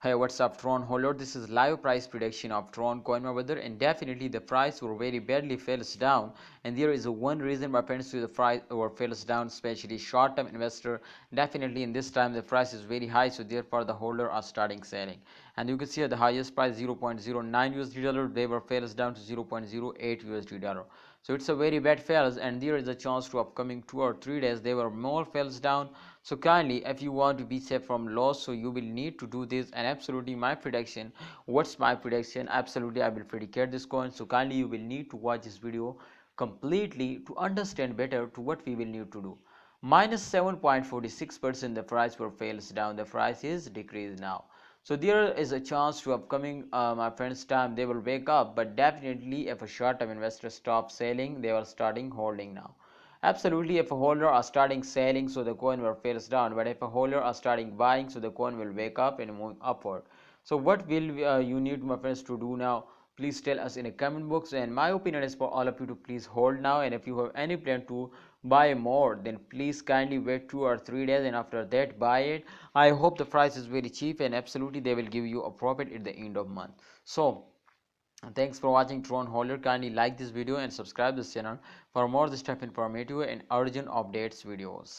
Hey, what's up, Tron holder? This is live price prediction of Tron coin, my brother, and definitely the price will very badly falls down. And there is a one reason my friends to the price or falls down, especially short-term investor. Definitely in this time the price is very high, so therefore the holder are starting selling. And you can see at the highest price 0.09 USD dollar, they were falls down to 0.08 USD dollar. So it's a very bad fails, and there is a chance to upcoming 2 or 3 days they were more falls down. So kindly, if you want to be safe from loss, so you will need to do this. And absolutely my prediction, what's my prediction? Absolutely I will predicate this coin, so kindly you will need to watch this video completely to understand better to what we will need to do. Minus 7.46% the price will fails down, the price is decreased now. So there is a chance to upcoming my friends time they will wake up, but definitely if a short-term investor stops selling, they are starting holding now. Absolutely, if a holder are starting selling, so the coin will fails down, but if a holder are starting buying, so the coin will wake up and move upward. So what will you need, my friends, to do now? Please tell us in a comment box, and my opinion is for all of you to please hold now. And if you have any plan to buy more, then please kindly wait 2 or 3 days and after that buy it. I hope the price is very cheap, and absolutely they will give you a profit at the end of month. So thanks for watching Tron holder. Kindly like this video and subscribe this channel for more this type informative and urgent updates videos.